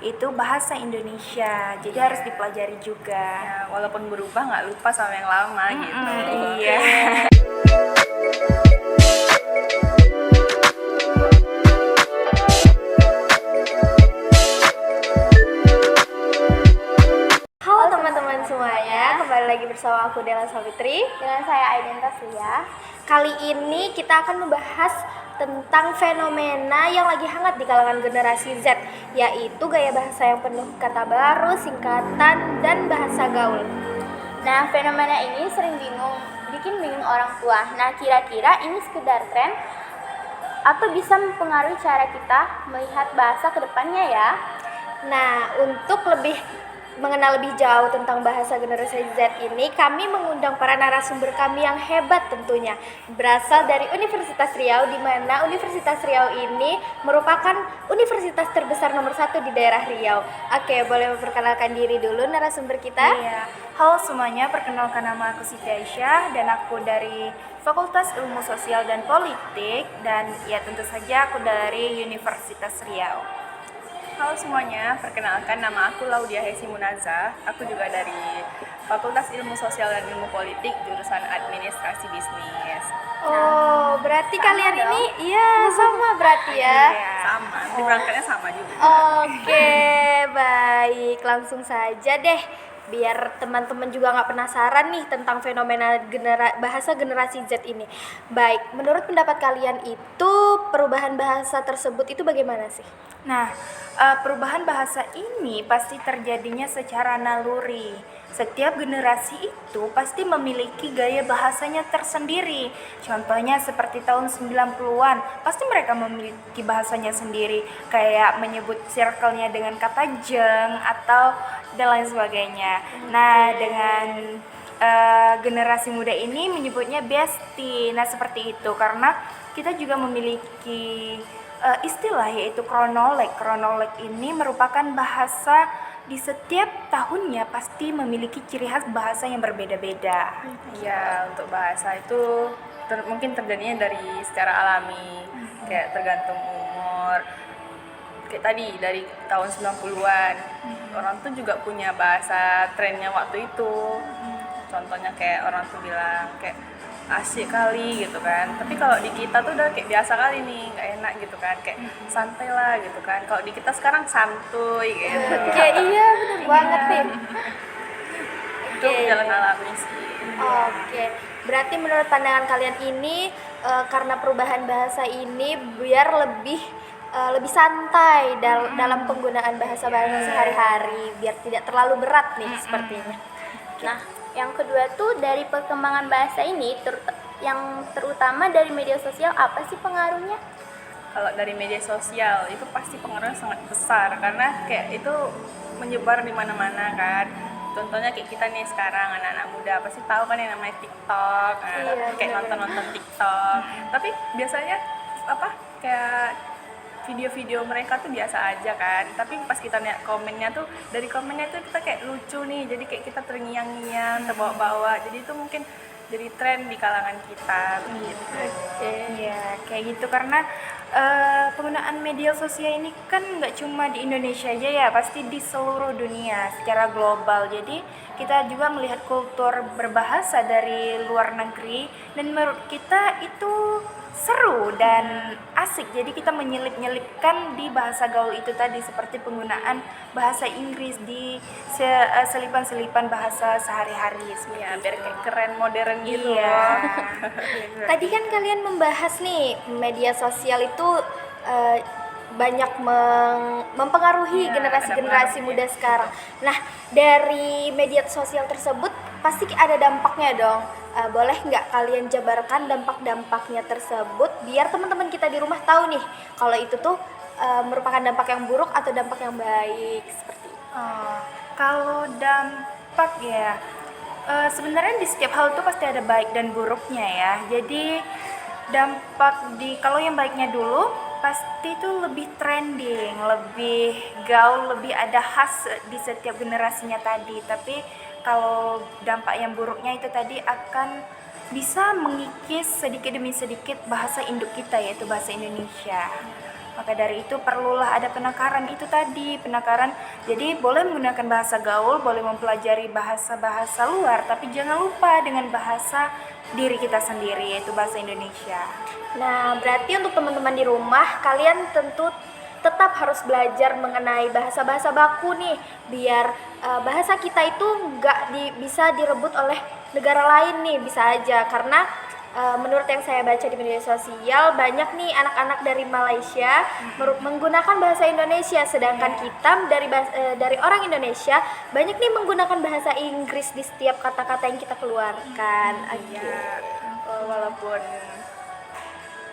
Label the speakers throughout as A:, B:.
A: itu bahasa Indonesia, jadi harus dipelajari juga.
B: Ya, walaupun berubah nggak lupa sama yang lama gitu.
A: Iya.
C: Halo teman-teman semuanya, kembali lagi bersama aku Dela Savitri.
D: Dengan saya Aiden Taslia.
C: Kali ini kita akan membahas tentang fenomena yang lagi hangat di kalangan generasi Z, yaitu gaya bahasa yang penuh kata baru, singkatan, dan bahasa gaul.
D: Nah, fenomena ini bikin bingung orang tua. Nah, kira-kira ini sekedar tren atau bisa mempengaruhi cara kita melihat bahasa ke depannya ya?
C: Nah, untuk lebih mengenal lebih jauh tentang bahasa generasi Z ini, kami mengundang para narasumber kami yang hebat tentunya. Berasal dari Universitas Riau, di mana Universitas Riau ini merupakan universitas terbesar nomor 1 di daerah Riau. Oke, boleh memperkenalkan diri dulu narasumber kita?
A: Iya. Halo semuanya, perkenalkan nama aku Siti Aisyah dan aku dari Fakultas Ilmu Sosial dan Politik, dan ya tentu saja aku dari Universitas Riau.
B: Halo semuanya, perkenalkan nama aku Laudia Hesi Munazah. Aku juga dari Fakultas Ilmu Sosial dan Ilmu Politik, jurusan Administrasi Bisnis.
C: Oh, berarti kalian ini sama berarti ya?
A: Iya.
B: Sama, nanti berangkatnya sama juga.
C: Oke, baik. Langsung saja deh, biar teman-teman juga nggak penasaran nih tentang fenomena bahasa generasi Z ini. Baik, menurut pendapat kalian itu perubahan bahasa tersebut itu bagaimana sih?
A: Nah, perubahan bahasa ini pasti terjadinya secara naluri. Setiap generasi itu pasti memiliki gaya bahasanya tersendiri. Contohnya seperti tahun 90-an, pasti mereka memiliki bahasanya sendiri, kayak menyebut circle-nya dengan kata jeng atau dan lain sebagainya. Nah, dengan generasi muda ini menyebutnya bestie. Nah, seperti itu karena kita juga memiliki istilah yaitu kronolog. Kronolog ini merupakan bahasa di setiap tahunnya pasti memiliki ciri khas bahasa yang berbeda-beda.
B: Iya, untuk bahasa itu mungkin terjadinya dari secara alami, kayak tergantung umur. Kayak tadi dari tahun 90-an, orang tuh juga punya bahasa trennya waktu itu. Contohnya kayak orang tuh bilang kayak asik kali gitu kan, tapi kalau di kita tuh udah kayak biasa kali nih, nggak enak gitu kan, kayak santai lah gitu kan. Kalau di kita sekarang santuy gitu.
C: Kayak iya, bener banget nih.
B: Itu jalan alami sih.
C: Oke, berarti menurut pandangan kalian ini karena perubahan bahasa ini biar lebih santai dalam penggunaan bahasa sehari-hari, biar tidak terlalu berat nih sepertinya.
D: Nah, yang kedua tuh dari perkembangan bahasa ini, yang terutama dari media sosial, apa sih pengaruhnya?
B: Kalau dari media sosial itu pasti pengaruhnya sangat besar karena kayak itu menyebar di mana-mana kan. Contohnya kayak kita nih sekarang anak-anak muda pasti tahu kan yang namanya TikTok, kayak nonton-nonton TikTok. Tapi biasanya kayak video-video mereka tuh biasa aja kan, tapi pas kita lihat komennya tuh, dari komennya tuh kita kayak lucu nih, jadi kayak kita terngiang-ngiang, terbawa-bawa, jadi itu mungkin jadi tren di kalangan kita begitu.
A: Iya, kayak gitu karena penggunaan media sosial ini kan nggak cuma di Indonesia aja ya, pasti di seluruh dunia secara global. Jadi kita juga melihat kultur berbahasa dari luar negeri dan menurut kita itu seru dan asik. Jadi kita menyelip-nyelipkan di bahasa gaul itu tadi, seperti penggunaan bahasa Inggris di selipan-selipan bahasa sehari-hari seperti
B: Ya,
A: itu.
B: biar kayak keren modern gitu.
A: Iya.
C: Tadi kan kalian membahas nih media sosial itu banyak mempengaruhi
B: Ya,
C: generasi-generasi
B: ada
C: muda
B: pengaruhnya.
C: sekarang. Nah, dari media sosial tersebut pasti ada dampaknya dong. Boleh nggak kalian jabarkan dampak-dampaknya tersebut biar teman-teman kita di rumah tahu nih kalau itu tuh merupakan dampak yang buruk atau dampak yang baik seperti itu.
A: Kalau dampak ya, sebenarnya di setiap hal itu pasti ada baik dan buruknya ya. Jadi dampak kalau yang baiknya dulu pasti itu lebih trending, lebih gaul, lebih ada khas di setiap generasinya tadi. Tapi kalau dampak yang buruknya itu tadi akan bisa mengikis sedikit demi sedikit bahasa induk kita, yaitu bahasa Indonesia. Maka dari itu perlulah ada penekanan itu tadi, penekanan. Jadi boleh menggunakan bahasa gaul, boleh mempelajari bahasa-bahasa luar, tapi jangan lupa dengan bahasa diri kita sendiri, yaitu bahasa Indonesia.
C: Nah, berarti untuk teman-teman di rumah, kalian tentu tetap harus belajar mengenai bahasa-bahasa baku nih, biar bahasa kita itu bisa direbut oleh negara lain nih, bisa aja. Karena menurut yang saya baca di media sosial, banyak nih anak-anak dari Malaysia menggunakan bahasa Indonesia, sedangkan kita dari orang Indonesia banyak nih menggunakan bahasa Inggris di setiap kata-kata yang kita keluarkan.
B: Iya, walaupun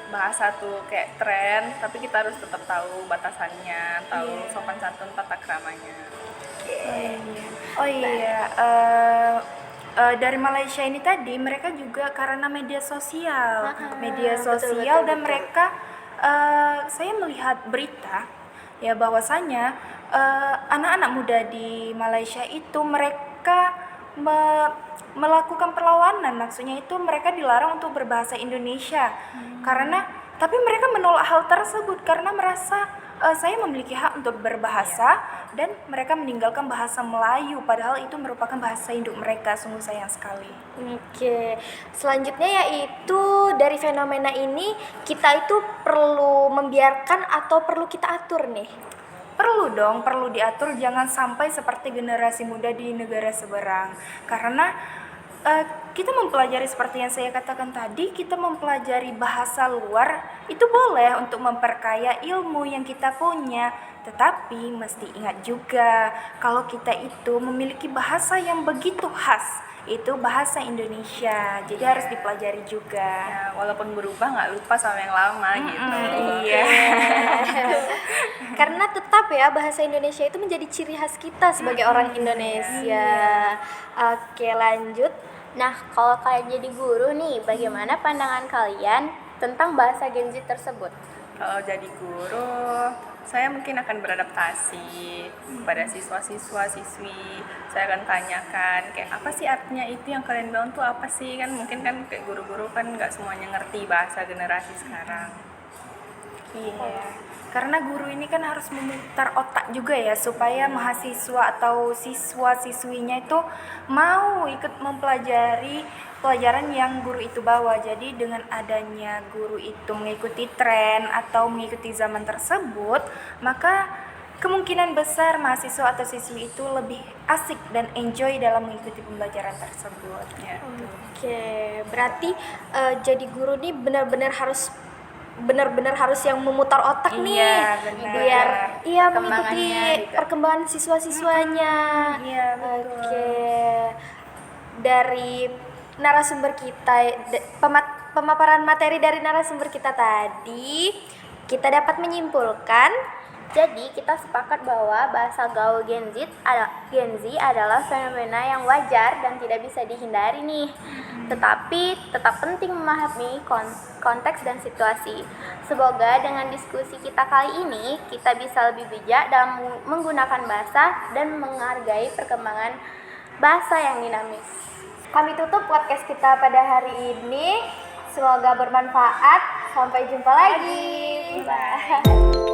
B: bahasa tuh kayak tren, tapi kita harus tetap tahu batasannya, tahu sopan santun tata kramanya.
A: Oh iya, dari Malaysia ini tadi mereka juga karena media sosial,
C: betul,
A: dan
C: betul.
A: mereka saya melihat berita ya bahwasanya anak-anak muda di Malaysia itu mereka melakukan perlawanan, maksudnya itu mereka dilarang untuk berbahasa Indonesia tapi mereka menolak hal tersebut karena merasa saya memiliki hak untuk berbahasa dan mereka meninggalkan bahasa Melayu padahal itu merupakan bahasa induk mereka. Sungguh sayang sekali.
C: Oke, selanjutnya yaitu dari fenomena ini kita itu perlu membiarkan atau perlu kita atur nih?
A: Perlu dong, perlu diatur, jangan sampai seperti generasi muda di negara seberang. Karena kita mempelajari seperti yang saya katakan tadi, kita mempelajari bahasa luar itu boleh untuk memperkaya ilmu yang kita punya. Tetapi mesti ingat juga kalau kita itu memiliki bahasa yang begitu khas, itu bahasa Indonesia. Jadi harus dipelajari juga.
B: Ya, walaupun berubah nggak lupa sama yang lama gitu.
A: Iya.
C: Karena tetap ya bahasa Indonesia itu menjadi ciri khas kita sebagai orang Indonesia. Oke, lanjut.
D: Nah, kalau kalian jadi guru nih, bagaimana pandangan kalian tentang bahasa Gen Z tersebut?
B: Kalau jadi guru, saya mungkin akan beradaptasi pada siswa-siswi. Saya akan tanyakan kayak apa sih artinya itu yang kalian bilang tuh apa sih, kan mungkin kan kayak guru-guru kan nggak semuanya ngerti bahasa generasi sekarang.
A: Iya, karena guru ini kan harus memutar otak juga ya supaya mahasiswa atau siswa-siswinya itu mau ikut mempelajari pelajaran yang guru itu bawa. Jadi dengan adanya guru itu mengikuti tren atau mengikuti zaman tersebut, maka kemungkinan besar mahasiswa atau siswi itu lebih asik dan enjoy dalam mengikuti pembelajaran tersebut.
B: Ya.
C: Oke, berarti jadi guru nih benar-benar harus yang memutar otak nih,
A: benar.
C: biar
D: Perkembangannya
C: mengikuti
D: juga.
C: perkembangan siswa-siswanya.
A: Iya, betul.
C: Oke, dari narasumber kita, pemaparan materi dari narasumber kita tadi, kita dapat menyimpulkan
D: Jadi, kita sepakat bahwa bahasa gaul Gen Z adalah fenomena yang wajar dan tidak bisa dihindari nih. Tetapi, tetap penting memahami konteks dan situasi. Semoga dengan diskusi kita kali ini, kita bisa lebih bijak dalam menggunakan bahasa dan menghargai perkembangan bahasa yang dinamis.
C: kami tutup podcast kita pada hari ini. Semoga bermanfaat. Sampai jumpa lagi. Bye.